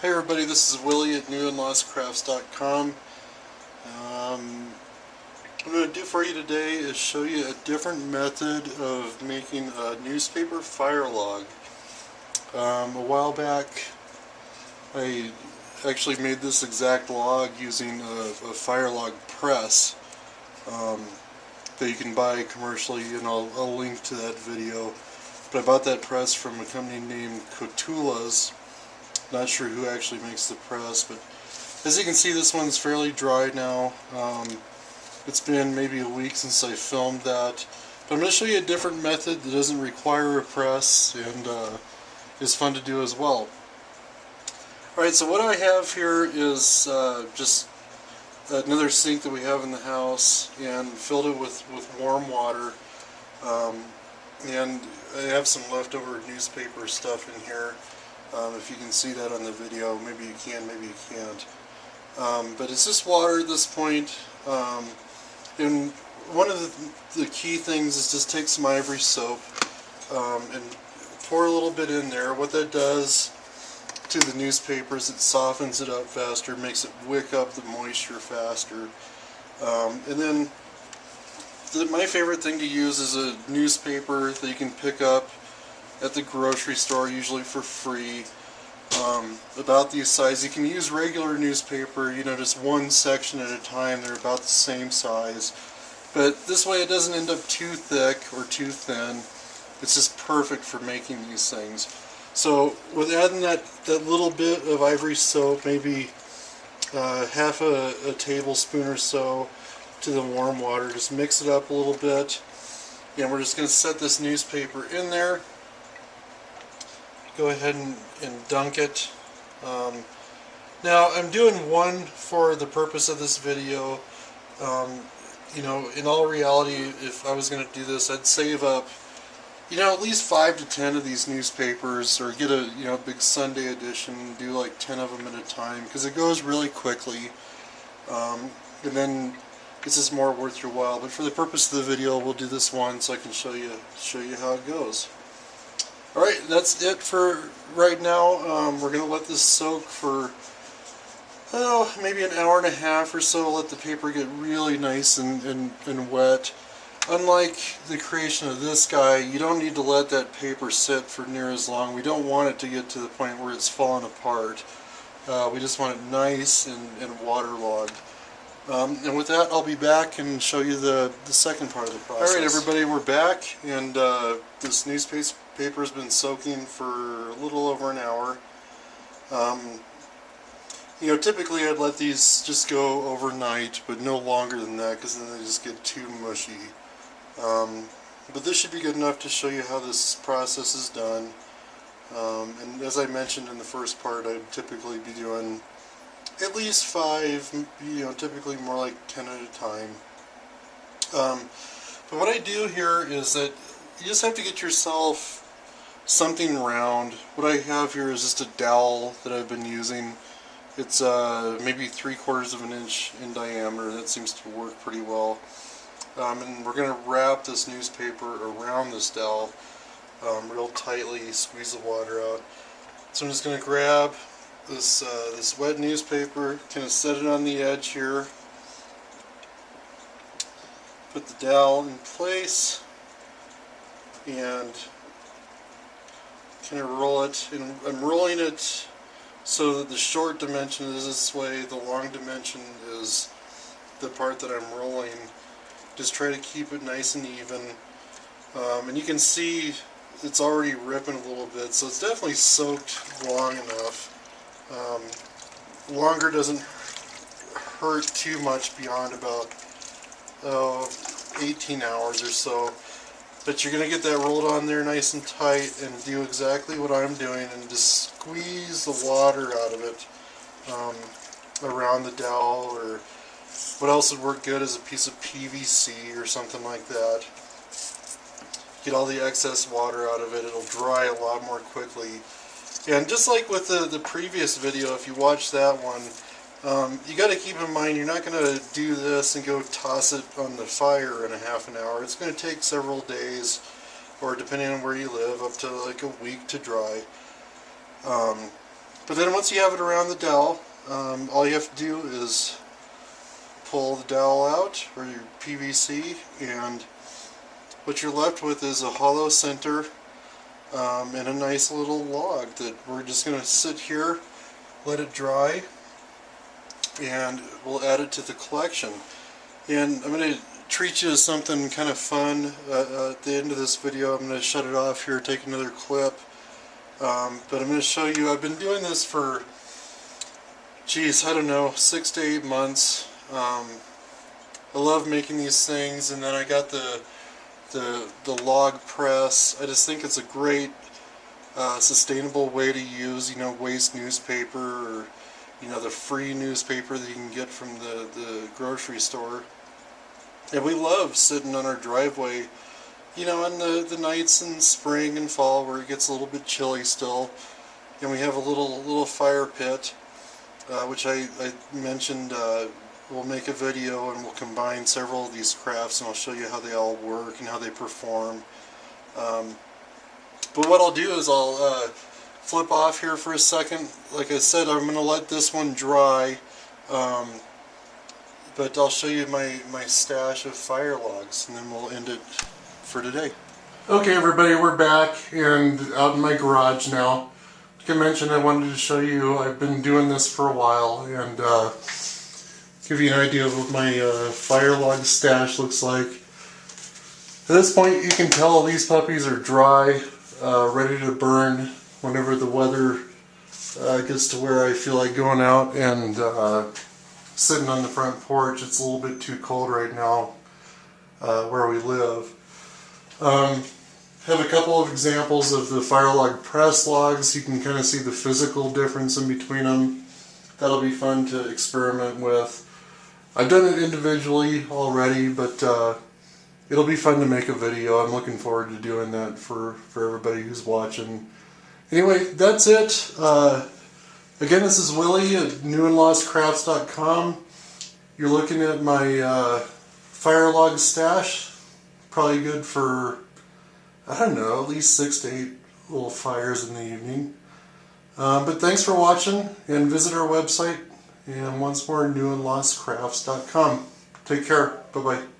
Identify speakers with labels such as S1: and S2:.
S1: Hey everybody, this is Willie at newandlostcrafts.com. What I'm going to do for you today is show you a different method of making a newspaper fire log. A while back I actually made this exact log using a fire log press that you can buy commercially, and I'll link to that video. But I bought that press from a company named Tula's. Not sure who actually makes the press, but as you can see, this one's fairly dry now. It's been maybe a week since I filmed that, but I'm going to show you a different method that doesn't require a press and is fun to do as well. Alright, so what I have here is just another sink that we have in the house, and filled it with warm water, and I have some leftover newspaper stuff in here. If you can see that on the video, maybe you can, maybe you can't. But it's just water at this point. And one of the key things is just take some ivory soap and pour a little bit in there. What that does to the newspaper is it softens it up faster, makes it wick up the moisture faster. And then my favorite thing to use is a newspaper that you can pick up at the grocery store, usually for free, about these size. You can use regular newspaper, just one section at a time. They're about the same size, but this way it doesn't end up too thick or too thin. It's just perfect for making these things. So with adding that little bit of ivory soap, maybe half a tablespoon or so to the warm water, just mix it up a little bit, and we're just going to set this newspaper in there. Go ahead and dunk it. Now I'm doing one for the purpose of this video. In all reality, if I was going to do this, I'd save up at least 5 to 10 of these newspapers, or get a big Sunday edition and do like 10 of them at a time, because it goes really quickly, and then it's just more worth your while. But for the purpose of the video, we'll do this one so I can show you how it goes. Alright, that's it for right now. We're going to let this soak for maybe an hour and a half or so. Let the paper get really nice and wet. Unlike the creation of this guy, you don't need to let that paper sit for near as long. We don't want it to get to the point where it's falling apart. We just want it nice and waterlogged. And with that, I'll be back and show you the second part of the process. Alright everybody, we're back, and this newspaper has been soaking for a little over an hour. Typically I'd let these just go overnight, but no longer than that, because then they just get too mushy. But this should be good enough to show you how this process is done. And as I mentioned in the first part, I'd typically be doing at least 5, typically more like 10 at a time. But what I do here is that you just have to get yourself something round. What I have here is just a dowel that I've been using. It's maybe 3/4 of an inch in diameter. That seems to work pretty well. And we're going to wrap this newspaper around this dowel real tightly, squeeze the water out. So I'm just going to grab this wet newspaper, kind of set it on the edge here, put the dowel in place, and kind of roll it. And I'm rolling it so that the short dimension is this way, the long dimension is the part that I'm rolling. Just try to keep it nice and even. And you can see it's already ripping a little bit, so it's definitely soaked long enough. Longer doesn't hurt too much beyond about 18 hours or so. But you're going to get that rolled on there nice and tight, and do exactly what I'm doing, and just squeeze the water out of it around the dowel. Or what else would work good is a piece of PVC or something like that. Get all the excess water out of it. It'll dry a lot more quickly. And just like with the previous video, if you watch that one, you got to keep in mind you're not going to do this and go toss it on the fire in a half an hour. It's going to take several days, or depending on where you live, up to like a week to dry. But then once you have it around the dowel, all you have to do is pull the dowel out, or your PVC, and what you're left with is a hollow center and a nice little log that we're just going to sit here, let it dry, and we'll add it to the collection. And I'm going to treat you to something kind of fun. At the end of this video, I'm going to shut it off here, take another clip. But I'm going to show you, I've been doing this for, geez, I don't know, 6 to 8 months. I love making these things, and then I got the log press. I just think it's a great sustainable way to use, you know, waste newspaper, or, you know, the free newspaper that you can get from the grocery store. And we love sitting on our driveway, you know, on the nights in spring and fall where it gets a little bit chilly still, and we have a little fire pit, which I mentioned. We'll make a video and we'll combine several of these crafts, and I'll show you how they all work and how they perform. But what I'll do is I'll flip off here for a second. Like I said, I'm going to let this one dry, but I'll show you my stash of fire logs, and then we'll end it for today. Okay, everybody, we're back and out in my garage now. Like I mentioned, I wanted to show you, I've been doing this for a while, and give you an idea of what my fire log stash looks like. At this point, you can tell these puppies are dry, ready to burn whenever the weather gets to where I feel like going out and sitting on the front porch. It's a little bit too cold right now where we live. Have a couple of examples of the fire log press logs. You can kind of see the physical difference in between them. That'll be fun to experiment with. I've done it individually already, but it'll be fun to make a video. I'm looking forward to doing that for everybody who's watching. Anyway, that's it. Again, this is Willie at newandlostcrafts.com. You're looking at my fire log stash. Probably good for, I don't know, at least 6 to 8 little fires in the evening. But thanks for watching, and visit our website. And once more, newandlostcrafts.com. Take care. Bye-bye.